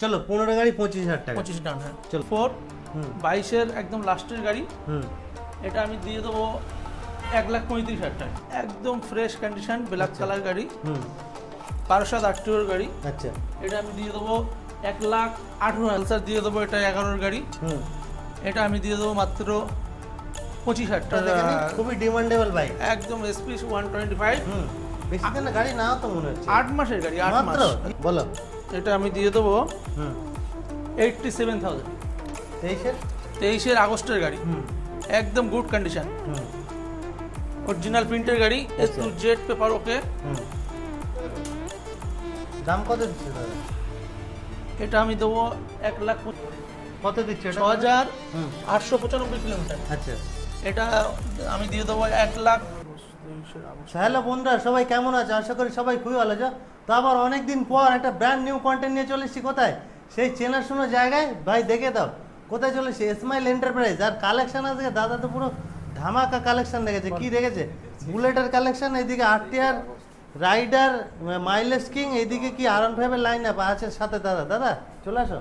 চলো 15 গাড়ি 25,000 টাকা। 25 ডান, হ্যাঁ। চলো। 4 22-এর একদম লাস্টের গাড়ি, হুম এটা আমি দিয়ে দেবো 1,35,000 টাকা। একদম ফ্রেশ কন্ডিশন, ব্ল্যাক কালার গাড়ি, হুম 12/7 আরটিওর গাড়ি, আচ্ছা এটা আমি দিয়ে দেবো 1,18,000 দিয়ে দেবো। এটা 11-এর গাড়ি, হুম এটা আমি দিয়ে দেবো মাত্র 25,000 তো টাকা। দেখেন খুবই ডিমান্ডেবল বাইক। একদম এসপি 125, হুম বেশি দিন গাড়ি নাও তো মনে হচ্ছে 8 মাসের গাড়ি, 8 মাত্র। মাস। বলো। এটা আমি দিয়ে দেবো হুম 87,000। 23-এর আগস্টের গাড়ি, হুম একদম গুড কন্ডিশন, হুম অরিজিনাল প্রিন্টের গাড়ি, এ টু জেড পেপার ওকে। হুম দাম কত দিচ্ছে দাদা? এটা আমি দেবো 1,00,000 কত দিচ্ছে এটা? 6,895 কিলোমিটার। আচ্ছা এটা আমি দিয়ে দেবো 1,00,000। হ্যালো বন্ধুরা, সবাই কেমন আছে? আশা করি সবাই খুবই ভালো আছে। তো আবার অনেকদিন পর একটা ব্র্যান্ড নিউ কন্টেন্ট নিয়ে চলে এসেছি। কোথায়? সেই চেনাশোনা জায়গায়। ভাই দেখে দাও কোথায় চলে এসেছি, স্মাইল এন্টারপ্রাইজ। আর কালেকশন আছে দাদা তো পুরো ধামাকা কালেকশন রেখেছে। কি রেখেছে? বুলেটের কালেকশন, এইদিকে আরটিআর, রাইডার, মাইলেজ কিং, এইদিকে কি R15 এর লাইন আপ আছে সাথে। দাদা দাদা চলে আসো,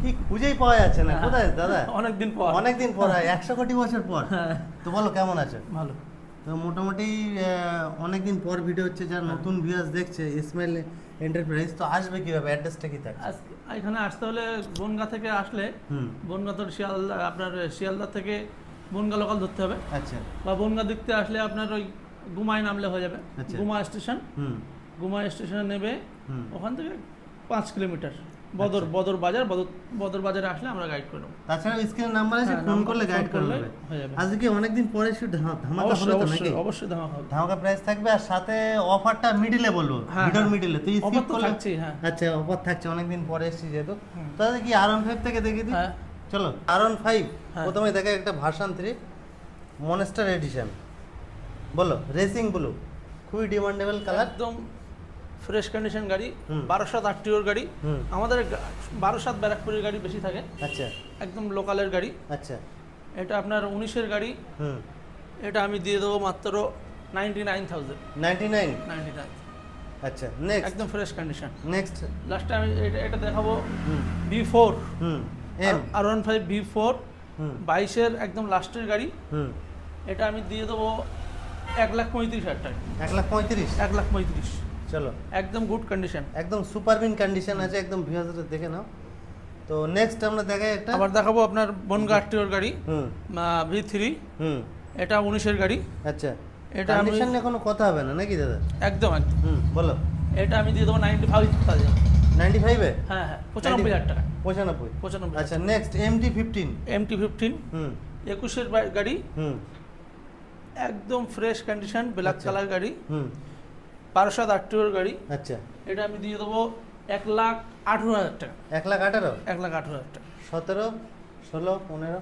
কি খুঁজেই পাওয়া যাচ্ছে না। কোথায় দাদা? অনেকদিন পর, অনেকদিন পর, 100 কোটি বছর পর। তো বলো কেমন আছে? ভালো। তো মোটামুটি অনেকদিন পর ভিডিও হচ্ছে, যারা নতুন ভিউয়ার্স দেখছে ইসমাইল এন্টারপ্রাইজ, তো আসবে কিভাবে? অ্যাড্রেসটা কি থাকে? এখানে আসতে হলে বনগাঁ থেকে আসলে, বনগাঁ তো শিয়ালদা, আপনার শিয়ালদা থেকে বনগাঁ লোকাল ধরতে হবে। আচ্ছা বা বনগাঁ দেখতে আসলে আপনার ওই গুমায় নামলে হয়ে যাবে। আচ্ছা। গুমা স্টেশন, হুম গুমা স্টেশনে নেবে, হুম ওখান থেকে 5 কিলোমিটার বদর বাজার, বদর বাজারে আসলে আমরা গাইড করে দেবো। তাছাড়া স্ক্রিনের নাম্বার আছে, হ্যাঁ, ফোন নাম্বার করলে গাইড ফোন করে করলে নেবে। হয়ে যাবে। আজকে অনেকদিন পরে শুধু ধামাকা হবে তো নাকি? অবশ্যই ধামাকা হবে। ধামাকা প্রাইস থাকবে, আর সাথে অফারটা মিডিলে বলবো, হ্যাঁ, ভিডিওর হ্যাঁ। মিডিলে। তুই অফার স্কিপ তো করলে থাকছেই, হ্যাঁ। আচ্ছা অফার থাকছে, অনেকদিন পরে এসেছি যেহেতু। তাহলে কি R15 থেকে দেখে দিই? হ্যাঁ। চলো R15 হ্যাঁ। প্রথমে দেখে একটা ভার্সন 3 মনস্টার এডিশন। বলো রেসিং ব্লু, খুবই ডিমান্ডেবল কালার, একদম ফ্রেশ কন্ডিশন গাড়ি, হুম। 12/7 আরটিওর গাড়ি। হুম আমাদের 12/7 ব্যারাকপুরের গাড়ি বেশি থাকে, আচ্ছা একদম লোকালের গাড়ি। আচ্ছা এটা আপনার 19-এর গাড়ি, হুম এটা আমি দিয়ে দেবো মাত্র 99,000। 99 আচ্ছা নেক্সট একদম ফ্রেশ কন্ডিশন। নেক্সট লাস্টে আমি এটা দেখাবো হুম V4, হুম এম R15 V4, হুম 22-এর একদম লাস্টের গাড়ি, হুম এটা আমি দিয়ে দেবো 1,35,000 টাকা। 1,35,000 1,35,000, চলো একদম গুড কন্ডিশন। একদম সুপার বিন কন্ডিশন আছে, একদম ভিউয়ার্সরা দেখে নাও। তো নেক্সট আমরা দেখাই একটা। আবার দেখাবো আপনার বনগাঁ আরটিওর গাড়ি, হুম V3, হুম এটা 19-এর গাড়ি, আচ্ছা এটা আমি কন্ডিশন নিয়ে কোনো কথা হবে না নাকি দাদা? একদম একদম। হুম বলো। এটা আমি দিয়ে দেবো 95,000। 95 এ হ্যাঁ হ্যাঁ, 95,000 টাকা। 95 95। আচ্ছা নেক্সট MT15 MT15, হুম 21-এর গাড়ি, হুম একদম ফ্রেশ কন্ডিশন, ব্ল্যাক আচ্ছা। কালার গাড়ি, হুম 12/7 আরটিওর গাড়ি, আচ্ছা এটা আমি দিয়ে দেবো 1,18,000 টাকা। 1,18,000 1,18,000 টাকা। 17 16 15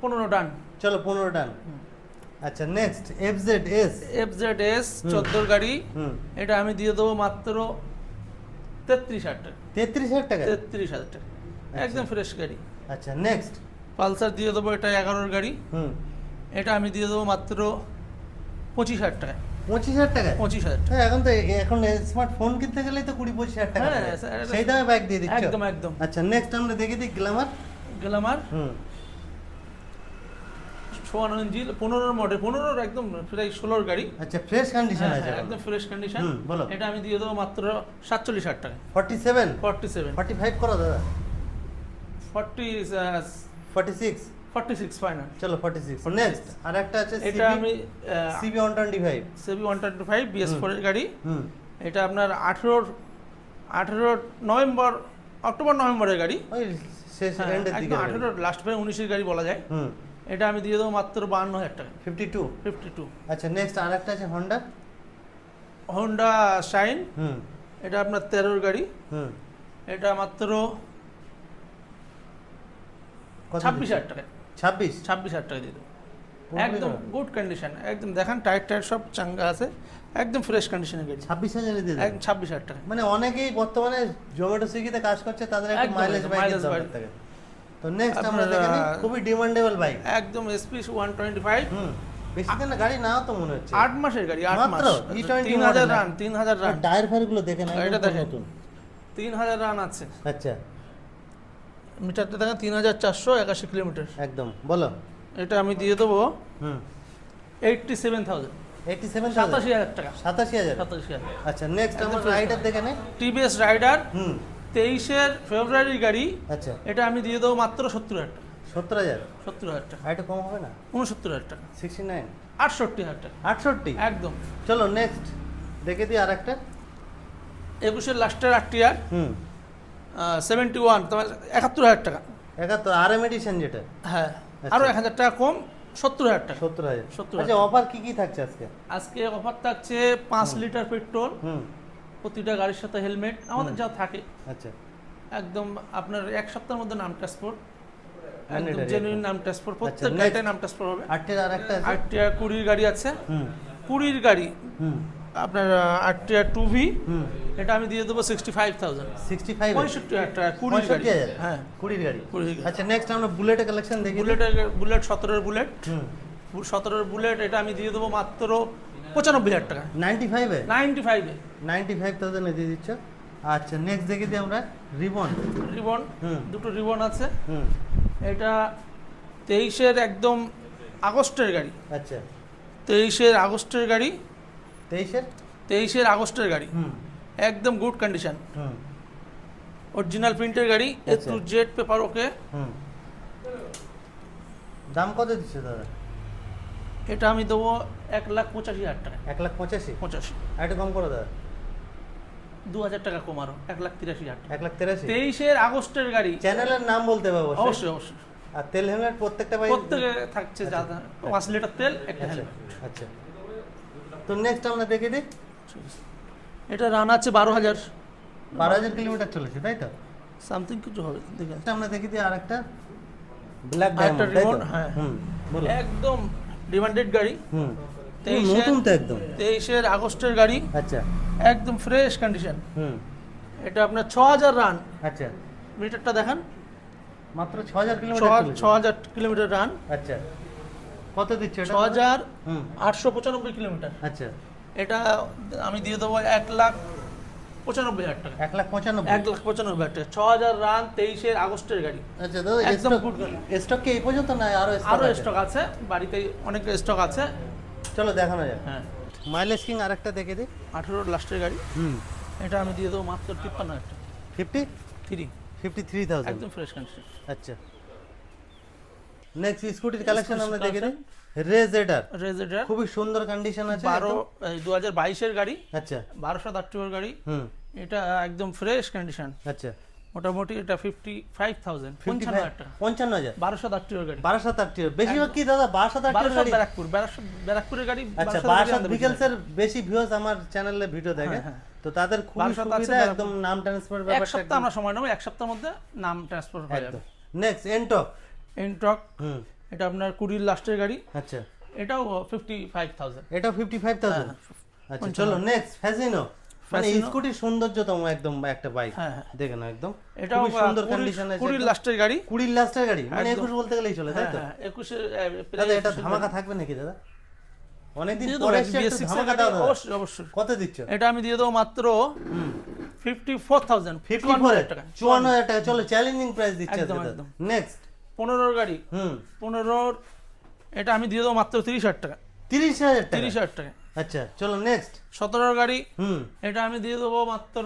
15 ডান। চলো 15 ডান। আচ্ছা নেক্সট FZS FZS 14-এর গাড়ি, হুম এটা আমি দিয়ে দেবো মাত্র 33,000 টাকা। 33,000 টাকা 33,000 টাকা, একদম ফ্রেশ গাড়ি। আচ্ছা নেক্সট পালসার দিয়ে দেবো, এটা 11-এর গাড়ি, হুম এটা আমি দিয়ে দেবো মাত্র 25,000 টাকা। 25,000 টাকা 25,000 টাকা, হ্যাঁ এখন স্মার্টফোন কিনতে গেলেই তো 20-25,000 টাকা হ্যাঁ, লাগে। স্যার, সেই দামে বাইক দিয়ে দিচ্ছ? একদম একদম। আচ্ছা নেক্সট আমরা দেখে দিই গ্ল্যামার। গ্ল্যামার হুম 54 ইঞ্চি, 15-এর মডেল, 15-এর একদম প্রায় 16-এর গাড়ি। আচ্ছা ফ্রেশ কন্ডিশন হ্যাঁ, আছে হ্যাঁ, একদম ফ্রেশ কন্ডিশন। হুম, বলো। এটা আমি দিয়ে দেবো মাত্র 47,000 টাকা। 47 47, 45 করো দাদা। 46 46 ফাইনাল। চলো 46 নেক্সট আর একটা আছে এটা আমি CB 125 CB 125 BS4 এর গাড়ি, হুম এটা আপনার 18 নভেম্বর, অক্টোবর নভেম্বরের গাড়ি। ওই শেষ হ্যাঁ, এন্ডের দিকে একদম 18 লাস্ট পরে 19-এর গাড়ি বলা যায়। হুম এটা আমি দিয়ে দেবো মাত্র 52,000 টাকা। 52 52। আচ্ছা নেক্সট আর একটা আছে হোন্ডা। হোন্ডা শাইন, হুম এটা আপনার 13-এর গাড়ি, হুম এটা মাত্র কত 26,000 টাকা। 26 টাকা দিয়ে দেবো, পুরোপুরি একদম করা? গুড কন্ডিশন, একদম দেখান টায়ার সব চাঙ্গা আছে, একদম ফ্রেশ কন্ডিশনের গাড়ি। 26,000 দিয়ে দেবে? একদম 26,000 টাকা। মানে অনেকেই বর্তমানে জোম্যাটো সুইগিতে কাজ করছে, তাদের একটা একদম, মাইলেজ একদম, বাইকের mileage দরকার bike। থাকে। তো নেক্সট আমরা আপনার, দেখে নিই খুবই ডিমান্ডেবল বাইক। একদম SP 125, হুম বেশি দিন গাড়ি নাও তো মনে হচ্ছে। 8 মাসের গাড়ি, 8 মাস, মাত্র E20 3,000 run, 3,000 run. Tyre fire গুলো দেখে না, গাড়িটা একদম দেখেন। নতুন। 3000 রান আছে, আচ্ছা মিটারটা দেখেন 3481 কিলোমিটার। একদম বলো। এটা আমি দিয়ে দেবো হুম 87,000, 87,000 87,000 টাকা, 87,000। 87,000। আচ্ছা নেক্সট একদম আমরা fresh রাইডার দেখে নেই। টিভিএস রাইডার হুম 23-এর ফেব্রুয়ারির গাড়ি, আচ্ছা এটা আমি দিয়ে দেবো মাত্র 70,000 টাকা, 70,000। 70,000 টাকা, আর একটু কম হবে না? 69,000 টাকা, 69 68,000 টাকা 68। একদম। চলো নেক্সট দেখে দিই আরেকটা। 21-এর লাস্টের আরটিআর হুম 71, তোমার 71,000 টাকা। 71 আরএম এডিশন যেটা। হ্যাঁ আচ্ছা। আরও 1,000 টাকা কম, 70,000 টাকা। 70,000। 70,000 আচ্ছা অফার কি কি থাকছে আজকে? আজকে অফার থাকছে 5 লিটার পেট্রোল, হুম প্রতিটা গাড়ির সাথে হেলমেট আমাদের যা থাকে, আচ্ছা একদম আপনার 1 সপ্তাহের মধ্যে নাম ট্রান্সপোর্ট, একদম Mandatory জেনুইন একদম। নাম ট্রান্সপোর্ট, আচ্ছা, প্রত্যেক next। গাড়িটাই নাম ট্রান্সপোর্ট হবে। আটটির আরেকটা আছে। আরটিআর 20 গাড়ি আছে, হুম 20 গাড়ি হুম আপনার আরটিআর 2V, হুম এটা আমি দিয়ে দেবো 65,000, 65 65,000 টাকা 20 গাড়ি। 65,000। হ্যাঁ 20 গাড়ি। 20 গাড়ি। আচ্ছা নেক্সট আমরা বুলেটের কালেকশন দেখি। বুলেট 17-এর বুলেট, হুম 17-এর বুলেট, এটা আমি দিয়ে দেবো মাত্র 95,000 টাকা, 95 এ 95-এ 95,000 এ দিয়ে দিচ্ছ। আচ্ছা নেক্সট দেখে দিই আমরা রিবন। রিবন, হুম। দুটো রিবন আছে। হুম এটা 23-এর একদম আগস্টের গাড়ি, আচ্ছা 23-এর আগস্টের গাড়ি, 23-এর 23-এর আগস্টের গাড়ি, হুম একদম গুড কন্ডিশন, হুম অরিজিনাল প্রিন্টের গাড়ি, এ আচ্ছা। To Z paper okay. হুম দাম কত দিচ্ছে দাদা? এটা আমি দেবো 1,85,000 টাকা, 1,85,000। 85, আর একটু কম করো দাদা। 2,000 টাকা কম আরো, 1,83,000 টাকা। 1,83,000। 23-এর আগস্টের গাড়ি, চ্যানেলের নাম বলতে হবে অবশ্যই। অবশ্যই অবশ্যই, আর তেল হেলমেট প্রত্যেকটা ভাই। প্রত্যেকে থাকছে যা 5 লিটার তেল, একটা আচ্ছা হেলমেট। আচ্ছা তো নেক্সট আমরা দেখে দিই। এটা রান আছে 12,000 12,000 কিলোমিটার চলেছে তাই তো? সামথিং কিছু হবে, দেখেন নেক্সট আমরা দেখে দিই আরেকটা ব্ল্যাক আরেকটা ডায়মন্ড তাই তো? Ribbon, হ্যাঁ। হুম বলো। একদম ডিমান্ডেড গাড়ি, হুম 23-এর নতুন তো একদম। 23-এর আগস্টের গাড়ি, আচ্ছা একদম ফ্রেশ কন্ডিশন। হুম এটা আপনার 6,000 রান, আচ্ছা মিটারটা দেখান, মাত্র 6,000 কিলোমিটার চলেছে। 6,000 কিলোমিটার রান, আচ্ছা কত দিচ্ছে এটা? 6,895 কিলোমিটার। আচ্ছা এটা আমি দিয়ে দেবো 1,95,000 টাকা, 1,95,000। 1,95,000 টাকা, 6,000 রান, 23-এর আগস্টের গাড়ি, আচ্ছা দাদা একদম good গাড়ি। স্টক কি এই পর্যন্ত না আরো আরও আছে? স্টক আছে, বাড়িতে অনেক স্টক আছে। চলো দেখানো যাক। হ্যাঁ মাইলেজ কিং আরেকটা দেখে দিই। 18-র লাস্টের গাড়ি, হুম এটা আমি দিয়ে দেবো মাত্র 53,000 টাকা, 53,000। একদম ফ্রেশ কন্ডিশন। আচ্ছা নেক্সট স্কুটির কালেকশন Scooty আমরা দেখে দিই। collection। রেজেডার রেজেডার খুবই সুন্দর কন্ডিশন আছে 2022-এর গাড়ি, আচ্ছা 12,000 গাড়ি, হুম এটা একদম ফ্রেশ কন্ডিশন। আচ্ছা মোটামুটি এটা 55,000, 55,000 টাকা, 55,000 12,000 গাড়ি, 12,000 বেশিরভাগ কি দাদা 12,000 গাড়ি? ব্যারাকপুরের গাড়ি। আচ্ছা 12,000 বিকেলসের বেশি ভিউয়ার্স আমার চ্যানেলে ভিডিও দেখে, হ্যাঁ। তো তাদের খুবই 12,000 আছে, সুবিধা একদম নাম ট্রান্সফার এক ব্যাপারটা সপ্তাহ আমরা সময় নেবো, 1 সপ্তাহের মধ্যে নাম ট্রান্সফার হয়ে যাবে। Next Ntorq. এনটক, হুম এটা আপনার 20-র লাস্টের গাড়ি, আচ্ছা এটাও 55,000। এটাও 55,000। আচ্ছা চলো নেক্সট ফ্যাসিনো, মানে Fasino। স্কুটির সৌন্দর্যতম একদম একটা বাইক। হ্যাঁ হ্যাঁ, দেখে নাও একদম এটাও খুবই সুন্দর কন্ডিশন আছে। 20-র লাস্টের গাড়ি, 20 লাস্টের গাড়ি, মানে একদম। 21 বলতে গেলেই চলে তাই হ্যাঁ তো? হ্যাঁ, 21-এর দাদা এটা ধামাকা থাকবে নাকি দাদা? অনেকদিন দিয়ে পরে দেবো, এসে একটু BS6 ধামাকা এর দাও গাড়ি, দাদা। অবশ্যই অবশ্যই। কত দিচ্ছ? এটা আমি দিয়ে দেবো মাত্র হুম 54,000, 54 টাকা, 54,000 টাকা। চলো চ্যালেঞ্জিং প্রাইস দিচ্ছে একদম, দাদা। একদম। নেক্সট 15-র গাড়ি, হুম 15-র এটা আমি দিয়ে দেবো মাত্র 30,000 টাকা, 30,000 টাকা। 30,000 টাকা। আচ্ছা চলো নেক্সট 17-র গাড়ি, হুম এটা আমি দিয়ে দেবো মাত্র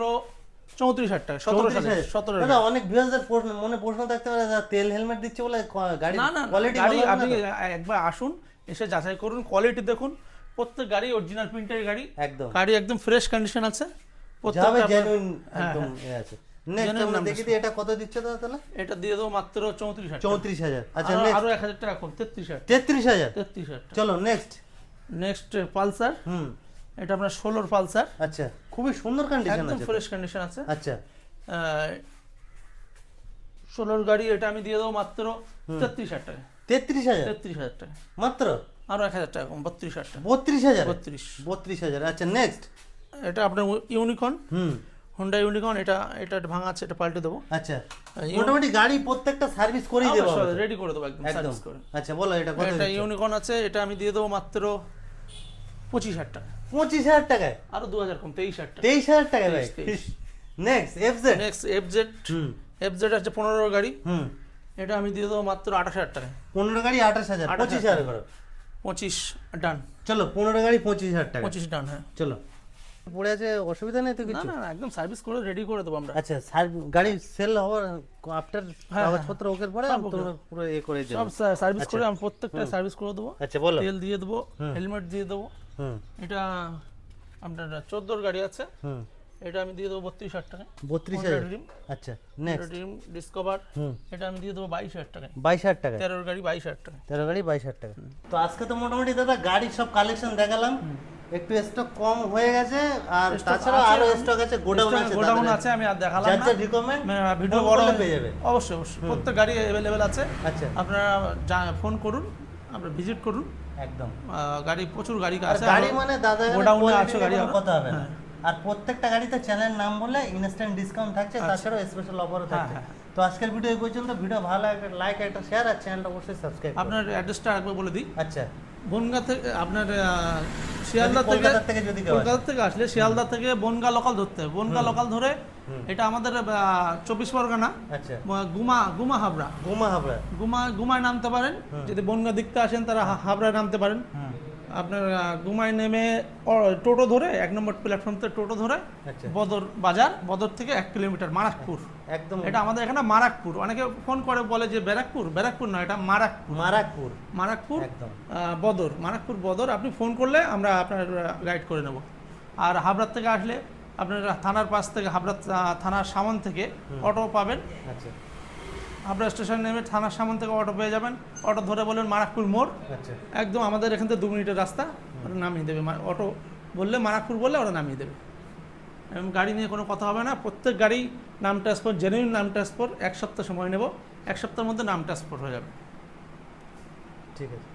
34,000 টাকা, 17 সালে, 17 দাদা অনেক ভিউয়ারদের মনে প্রশ্ন থাকতে পারে দাদা তেল হেলমেট দিচ্ছে বলে গাড়ি না না কোয়ালিটি গাড়ি ভালো আপনি না? একবার আসুন, এসে যাচাই করুন, কোয়ালিটি দেখুন, প্রত্যেক গাড়ি অরিজিনাল প্রিন্টের গাড়ি, একদম গাড়ি একদম ফ্রেশ কন্ডিশন আছে, যাবে প্রত্যেকটা জেনুইন হ্যাঁ, একদম আছে। নেক্সট Genuine আমরা নাম দেখি আছে। দিই এটা কত দিচ্ছে দাদা তাহলে? এটা দিয়ে দেবো মাত্র 34,000 টাকা। 34,000। আচ্ছা আরো নেক্সট 1,000 টাকা কম, 33,000, 33,000। 33,000 টাকা। চলো নেক্সট নেক্সট পালসার, হুম এটা আপনার 16-র পালসার, আচ্ছা খুবই সুন্দর কন্ডিশন একদম আছে। ফ্রেশ কন্ডিশন আছে। আচ্ছা 16-র গাড়ি, এটা আমি দিয়ে দেবো মাত্র 33,000 টাকা, 33,000 33,000 টাকা, মাত্র? আরো 1,000 টাকা কম, 32,000 টাকা, 32,000। 32,000। আচ্ছা নেক্সট এটা আপনার ইউনিকর্ন, হুম হোন্ডা ইউনিকর্ন, এটা এটা ভাঙা আছে, এটা পাল্টে দেবো, আচ্ছা মোটামুটি গাড়ি প্রত্যেকটা সার্ভিস করেই দেবো আমরা। রেডি করে দেবো একদম একদম সার্ভিস করে। আচ্ছা বলো এটা কত এটা দিচ্ছ? ইউনিকর্ন আছে, এটা আমি দিয়ে দেবো মাত্র 25,000 টাকা, 25,000 টাকায়? আরো 2,000 কম, 23,000 টাকা। 23,000 টাকায় ভাই? 23,000 নেক্সট এফজেড। Next FZ. হুম এফজেড আছে 15 গাড়ি, হুম। এটা আমি দিয়ে দেবো মাত্র 28,000 টাকায়। 15 গাড়ি 28,000, 25,000 করো। 25 ডান। চলো 15 গাড়ি 25,000 টাকা। 25 ডান, হ্যাঁ। চলো পড়ে আছে, অসুবিধা নেই তো না কিছু? না না, একদম সার্ভিস করে রেডি করে দেবো আমরা। আচ্ছা গাড়ি সেল হওয়ার আফটার হ্যাঁ, কাগজপত্র ওকে পরে সব তোমরা পুরো এ করে দেবে? সব সার্ভিস করে আমি প্রত্যেকটা সার্ভিস করে দেবো। আচ্ছা বলো। তেল দিয়ে দেবো, হেলমেট দিয়ে দেবো। হুম এটা আপনার 14 গাড়ি আছে, হুম। এটা আমি দিয়ে দেবো 32,000 টাকায়। 32,000। ড্রিম, আচ্ছা নেক্সট ড্রিম ডিসকভার, হুম। এটা আমি দিয়ে দেবো 22,000 টাকায়। 22,000 টাকা। 13 গাড়ি 22,000 টাকায়। 13 গাড়ি 22,000 টাকা। তো আজকে তো মোটামুটি দাদা গাড়ির সব কালেকশন দেখালাম, একটু স্টক কম হয়ে গেছে, আর Stock তাছাড়া আছে, আরো স্টক আছে, গোডাউন আছে। গোডাউন আছে, আমি আর দেখালাম যার না। যার রিকমেন্ড ভিডিও বড় পেয়ে যাবে। অবশ্যই অবশ্যই, প্রত্যেক গাড়ি অ্যাভেলেবেল আছে। আচ্ছা আপনারা ফোন করুন, আপনারা ভিজিট করুন। একদম। গাড়ি প্রচুর গাড়ি আর আছে, গাড়ি মানে দাদা গোডাউনে আছে গাড়ি, কথা হবে না। হ্যাঁ। আর প্রত্যেকটা গাড়িতে চ্যানেল নাম বলে ইনস্ট্যান্ট ডিসকাউন্ট থাকছে, তাছাড়াও স্পেশাল অফারও থাকছে। হ্যাঁ। তো আজকের ভিডিও এই পর্যন্ত। ভিডিও ভালো লাগে লাইক একটা শেয়ার, আর চ্যানেলটা অবশ্যই সাবস্ক্রাইব করুন। আপনার অ্যাড্রেসটা একবার বলে দিই। আচ্ছা বনগা থেকে আপনার শিয়ালদা থেকে, কলকাতা থেকে যদি কেউ আসে। কলকাতা থেকে আসলে শিয়ালদা থেকে বনগা লোকাল ধরতে হবে। বনগা লোকাল ধরে এটা আমাদের 24 পরগনা, আচ্ছা গুমা হাবড়া। হাবড়া। গুমায় নামতে পারেন। যদি বনগা দিকতে আসেন তারা হাবড়ায় নামতে পারেন। হুম আপনার গুমায় নেমে টোটো ধরে 1 নম্বর প্ল্যাটফর্ম থেকে টোটো ধরে আচ্ছা বদর বাজার, বদর থেকে 1 কিলোমিটার মারাকপুর। একদম। এটা আমাদের এখানে মারাকপুর। অনেকে ফোন করে বলে যে ব্যারাকপুর, ব্যারাকপুর না, এটা মারাকপুর। মারাকপুর মারাকপুর একদম। বদর, মারাকপুর বদর। আপনি ফোন করলে আমরা আপনার গাইড করে নেব। আর হাবড়ার থেকে আসলে আপনার থানার পাশ থেকে, হাবড়া থানার সামন থেকে অটো পাবেন। আচ্ছা হাবড়া স্টেশন নেমে থানার সামন থেকে অটো পেয়ে যাবেন। অটো ধরে বলবেন মারাকপুর মোড়, আচ্ছা একদম আমাদের এখান থেকে 2 মিনিটের রাস্তা, ওরা নামিয়ে দেবে। অটো বললে, মারাকপুর বললে ওরা নামিয়ে দেবে। এবং গাড়ি নিয়ে কোনো কথা হবে না। প্রত্যেক গাড়ি নাম ট্রান্সফার, জেনুইন নাম ট্রান্সফার। 1 সপ্তাহ সময় নেব, 1 সপ্তাহের মধ্যে নাম ট্রান্সফার হয়ে যাবে। ঠিক আছে।